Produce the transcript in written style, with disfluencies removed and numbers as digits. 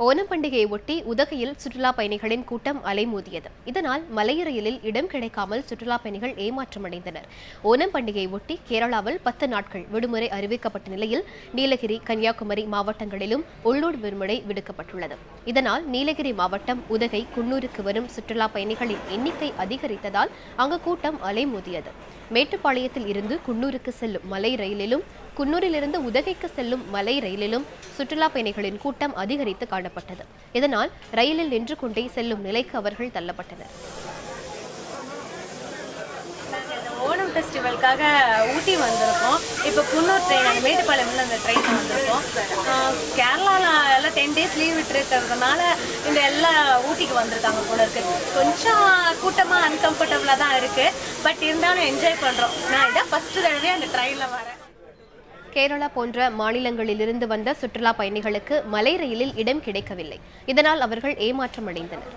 ஓணம் பண்டிகையை ஒட்டி உதகையில் சுற்றுலா பயணிகளின் கூட்டம் அலைமோதியது. இதனால் மலை ரயிலில் இடம் கிடைக்காமல் சுற்றுலா பயணிகள் ஏமாற்றமடைந்தனர். ஓணம் பண்டிகையை ஒட்டி கேரளாவில் 10 நாட்கள் விடுமுறை அறிவிக்கப்பட்ட நிலையில் நீலகிரி, கன்னியாகுமரி மாவட்டங்களிலும் உள்ளூர் விடுமுறை விடுக்கப்பட்டுள்ளது. இதனால் நீலகிரி மாவட்டம் உதகை, குன்னூருக்கு வரும் சுற்றுலா பயணிகளின் எண்ணிக்கை அதிகரித்ததால் அங்கு கூட்டம் அலைமோதியது. மேட்டுப்பாளையத்தில் இருந்து குன்னூருக்கு செல்லும் மலை ரயிலிலும், குன்னூரிலிருந்து உதகைக்கு செல்லும் மலை ரயிலிலும் சுற்றுலா பயணிகளின் கூட்டம் அதிகரித்து காணப்பட்டது. இதனால் ரயிலில் நின்று கொண்டே செல்லும் நிலைக்கு அவர்கள் தள்ளப்பட்டனர். ஓணம் ஃபெஸ்டிவலுக்காக ஊட்டி வந்திருக்கோம். இப்போ குன்னூர் ட்ரெயின், அந்த மேட்டுப்பாளையம்ல அந்த ட்ரெயின் வந்திருக்கோம். கேரளாவில் எல்லாம் 10 days லீவ் விட்டுருக்கிறதுனால இந்த எல்லாம் ஊட்டிக்கு வந்திருக்காங்க போல இருக்கு. கொஞ்சம் கூட்டமாக அன்கம்ஃபர்டபுளாக தான் இருக்கு. பட் இருந்தாலும் என்ஜாய் பண்ணுறோம். நான் இதான் ஃபர்ஸ்ட் தடவை அந்த ட்ரெயினில் வரேன். கேரளா போன்ற மாநிலங்களிலிருந்து வந்த சுற்றுலா பயணிகளுக்கு மலை ரயிலில் இடம் கிடைக்கவில்லை. இதனால் அவர்கள் ஏமாற்றமடைந்தனர்.